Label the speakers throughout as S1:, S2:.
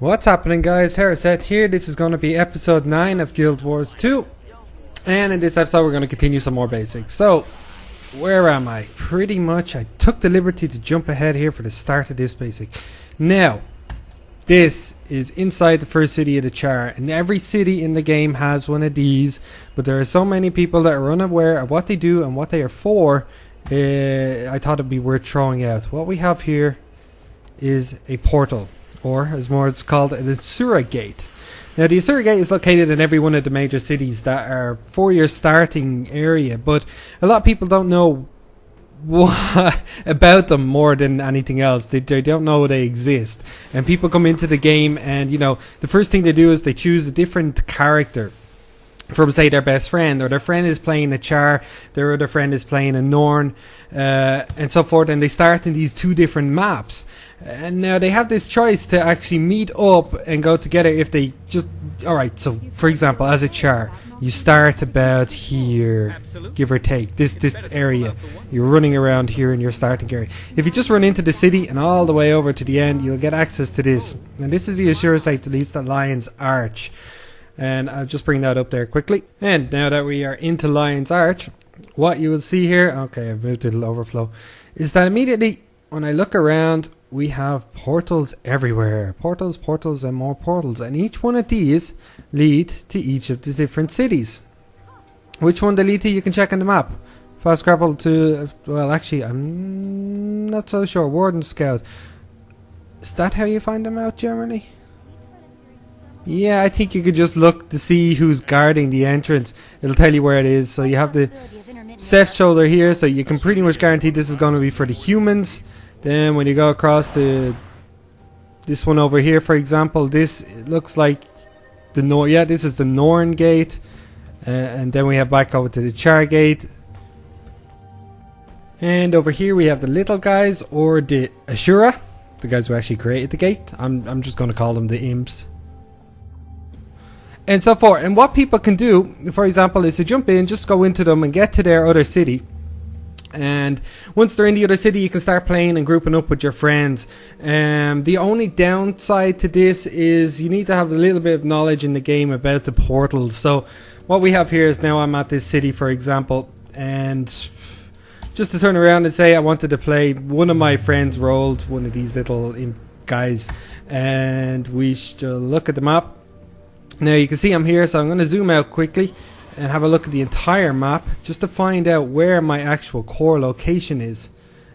S1: What's happening, guys? Hera here. This is going to be episode 9 of Guild Wars 2. And in this episode we're going to continue some more basics. So, where am I? Pretty much I took the liberty to jump ahead here for the start of this basic. Now, this is inside the first city of the chart. And every city in the game has one of these. But there are so many people that are unaware of what they do and what they are for. I thought it'd be worth throwing out. What we have here is a portal, or as more it's called, an Asura gate. Now the Asura gate is located in every one of the major cities that are for your starting area, but a lot of people don't know what about them more than anything else. They don't know they exist, and people come into the game and, you know, the first thing they do is they choose a different character from, say, their best friend, or their friend is playing a Char, their other friend is playing a Norn, and so forth, and they start in these two different maps. And now they have this choice to actually meet up and go together if they just... Alright, so for example, as a Char, you start about here, give or take, this area. You're running around here in your starting area. If you just run into the city and all the way over to the end, you'll get access to this. And this is the Asura site, at least the Lion's Arch. And I'll just bring that up there quickly. And now that we are into Lion's Arch, what you will see here, okay, I've moved to the overflow, is that immediately when I look around, we have portals everywhere. Portals, portals, and more portals. And each one of these lead to each of the different cities. Which one they lead to, you can check on the map. Fast grapple to, well, actually, I'm not so sure. Warden Scout. Is that how you find them out generally? Yeah, I think you could just look to see who's guarding the entrance. It'll tell you where it is. So you have the Seth shoulder here, so you can pretty much guarantee this is going to be for the humans. Then when you go across to this one over here, for example, this looks like the Norn. Yeah, this is the Norn gate. And then we have back over to the Char gate. And over here we have the little guys, or the Asura, the guys who actually created the gate. I'm just going to call them the imps. And so forth. And what people can do, for example, is to jump in, just go into them and get to their other city. And once they're in the other city, you can start playing and grouping up with your friends. The only downside to this is you need to have a little bit of knowledge in the game about the portals. So what we have here is, now I'm at this city, for example, and just to turn around and say I wanted to play, one of my friends rolled one of these little guys, and we should look at the map. Now you can see I'm here, so I'm going to zoom out quickly and have a look at the entire map just to find out where my actual core location is.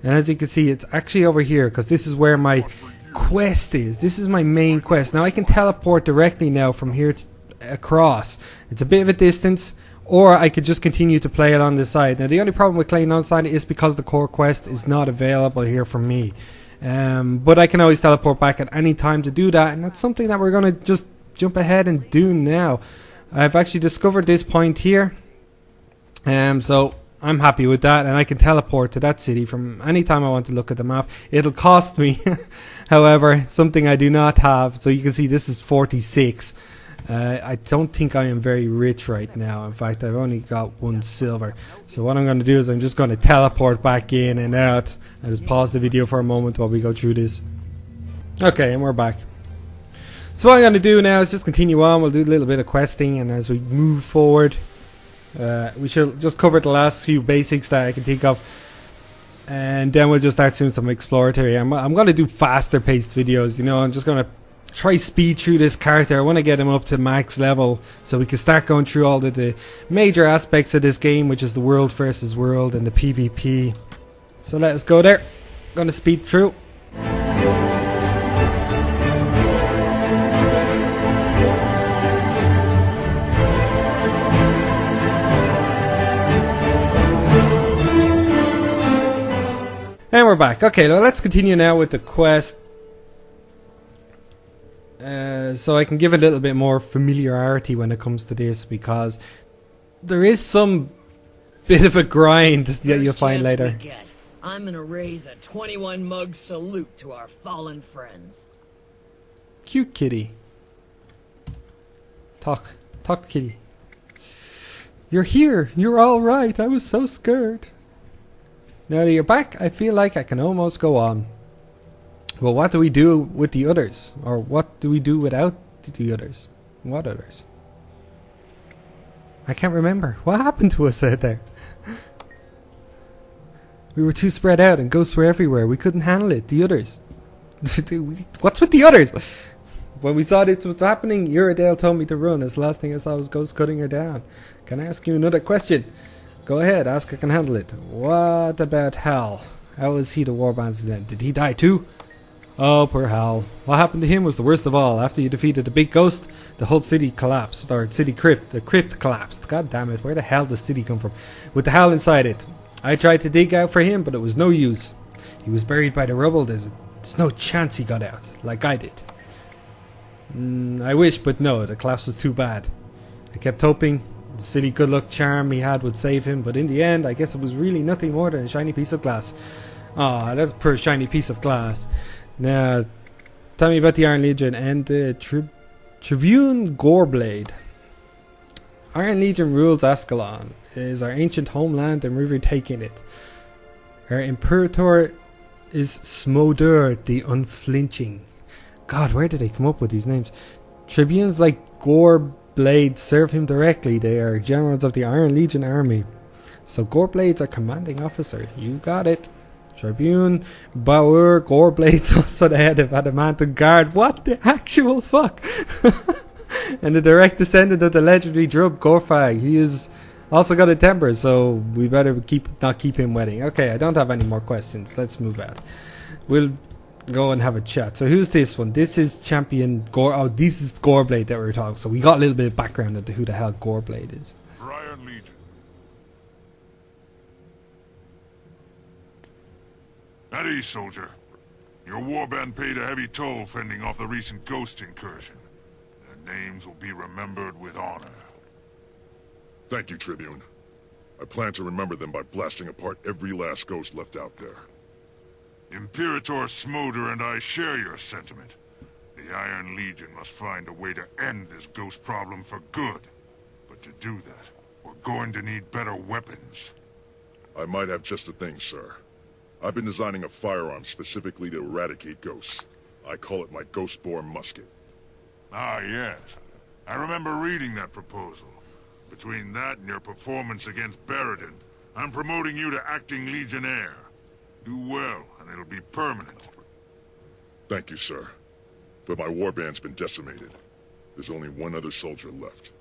S1: And as you can see, it's actually over here, because this is where my quest is. This is my main quest. Now I can teleport directly now from here across. It's a bit of a distance, or I could just continue to play it on the side. Now the only problem with playing on the side is because the core quest is not available here for me. But I can always teleport back at any time to do that, and that's something that we're going to just jump ahead and do now. I've actually discovered this point here, so I'm happy with that, and I can teleport to that city from any time I want to look at the map. It'll cost me, however, something I do not have. So you can see this is 46. I don't think I am very rich right now. In fact, I've only got 1 silver. So what I'm going to do is I'm just going to teleport back in and out. I'll just pause the video for a moment while we go through this. Okay, and we're back. So what I'm going to do now is just continue on. We'll do a little bit of questing, and as we move forward, we shall just cover the last few basics that I can think of, and then we'll just start doing some exploratory. I'm going to do faster paced videos, you know. I'm just going to try speed through this character. I want to get him up to max level so we can start going through all the major aspects of this game, which is the world versus world and the PvP. So let us go there. I'm going to speed through. And we're back. Okay, well, let's continue now with the quest. So I can give a little bit more familiarity when it comes to this, because there is some bit of a grind that you'll find later.
S2: I'm gonna raise a 21 mug salute to our fallen friends.
S1: Cute kitty. Talk to kitty. You're here. You're all right. I was so scared. Now that you're back, I feel like I can almost go on. Well, what do we do with the others? Or what do we do without the others? What others? I can't remember. What happened to us out there? We were too spread out and ghosts were everywhere. We couldn't handle it. The others. What's with the others? When we saw this was happening, Uradale told me to run. As the last thing I saw was ghosts cutting her down. Can I ask you another question? Go ahead, ask, I can handle it. What about Hal? How was he the warband's then? Did he die too? Oh, poor Hal. What happened to him was the worst of all. After you defeated the big ghost, the whole city collapsed. Or city crypt. The crypt collapsed. God damn it, where the hell does city come from? With the Hal inside it. I tried to dig out for him, but it was no use. He was buried by the rubble. There's no chance he got out, like I did. I wish, but no, the collapse was too bad. I kept hoping the silly good luck charm he had would save him, but in the end, I guess it was really nothing more than a shiny piece of glass. Ah, that's a poor shiny piece of glass. Now, tell me about the Iron Legion and the Tribune Goreblade. Iron Legion rules Ascalon. It is our ancient homeland and we're retaking it. Our Imperator is Smolder the Unflinching. God, where did they come up with these names? Tribunes like Goreblade serve him directly. They are generals of the Iron Legion army. So Goreblade's our commanding officer. You got it. Tribune Bauer Goreblade's also the head of Adamantium Guard. What the actual fuck? And the direct descendant of the legendary Drub Gorfag. He is also got a temper, so we better not keep him waiting. Okay, I don't have any more questions. Let's move out. We'll go and have a chat. So who's this one? This is Champion Gore. Oh, this is Goreblade that we were talking. So we got a little bit of background into who the hell Goreblade is.
S3: Iron Legion. At ease, soldier. Your warband paid a heavy toll fending off the recent ghost incursion. Their names will be remembered with honor.
S4: Thank you, Tribune. I plan to remember them by blasting apart every last ghost left out there.
S3: Imperator Smolder and I share your sentiment. The Iron Legion must find a way to end this ghost problem for good. But to do that, we're going to need better weapons.
S4: I might have just the thing, sir. I've been designing a firearm specifically to eradicate ghosts. I call it my Ghostborn musket.
S3: Ah, yes. I remember reading that proposal. Between that and your performance against Baradin, I'm promoting you to acting Legionnaire. Do well, and it'll be permanent.
S4: Thank you, sir. But my warband's been decimated. There's only one other soldier left.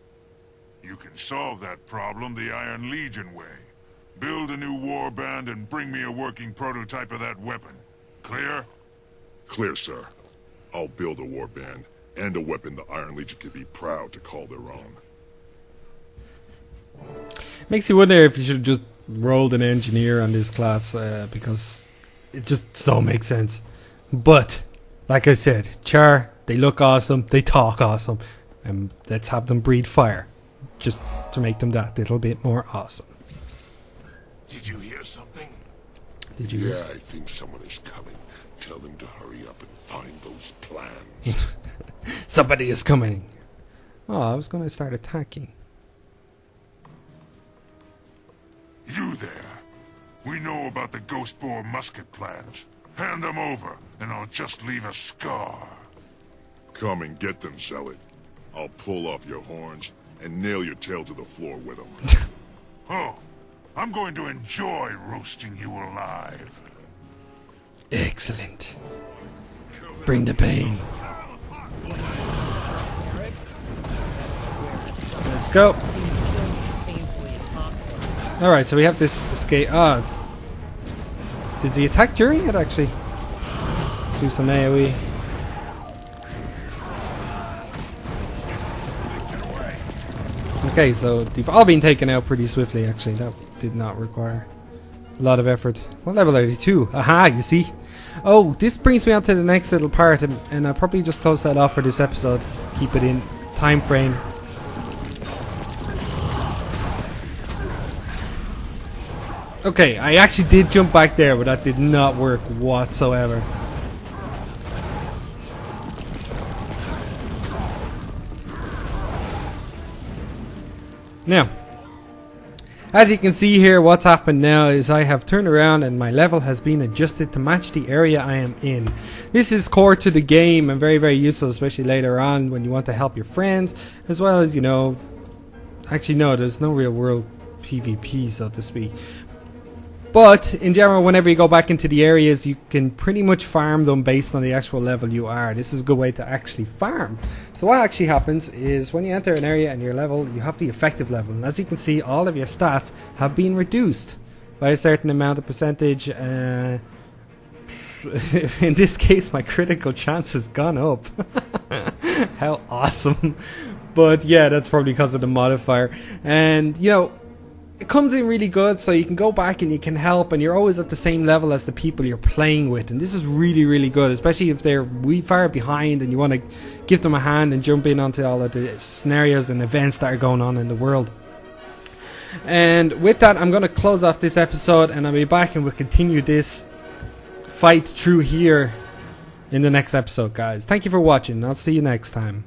S3: You can solve that problem the Iron Legion way. Build a new warband and bring me a working prototype of that weapon. Clear?
S4: Clear, sir. I'll build a warband and a weapon the Iron Legion can be proud to call their own.
S1: Makes you wonder if you should have just rolled an engineer on this class, because it just so makes sense. But, like I said, Char, they look awesome, they talk awesome, and let's have them breathe fire, just to make them that little bit more awesome.
S4: Did you hear something?
S1: Did you?
S4: Yeah, I think someone is coming. Tell them to hurry up and find those plans.
S1: Somebody is coming. Oh, I was going to start attacking.
S3: You there. We know about the Ghostbore musket plans. Hand them over, and I'll just leave a scar.
S4: Come and get them, Zealot. I'll pull off your horns and nail your tail to the floor with them.
S3: Oh, I'm going to enjoy roasting you alive.
S1: Excellent. Bring the pain. Let's go. Alright, so we have this escape. Ah, did he attack during it actually? Let's do some AoE. Okay, so they've all been taken out pretty swiftly actually. That did not require a lot of effort. What level are they? 2? Aha, you see? Oh, this brings me on to the next little part, and I'll probably just close that off for this episode. Keep it in time frame. Okay, I actually did jump back there, but that did not work whatsoever. Now, As you can see here, what's happened now is I have turned around and my level has been adjusted to match the area I am in. This is core to the game and very, very useful, especially later on when you want to help your friends, as well as, you know, actually no, there's no real world PvP, so to speak. But in general, whenever you go back into the areas, you can pretty much farm them based on the actual level you are. This is a good way to actually farm. So what actually happens is when you enter an area and your level, you have the effective level. And as you can see, all of your stats have been reduced by a certain amount of percentage. In this case, my critical chance has gone up. How awesome. But yeah, that's probably because of the modifier. And, you know, it comes in really good, so you can go back and you can help, and you're always at the same level as the people you're playing with, and this is really, really good, especially if they're far behind and you want to give them a hand and jump in onto all of the scenarios and events that are going on in the world. And with that, I'm going to close off this episode, and I'll be back and we'll continue this fight through here in the next episode, guys. Thank you for watching. I'll see you next time.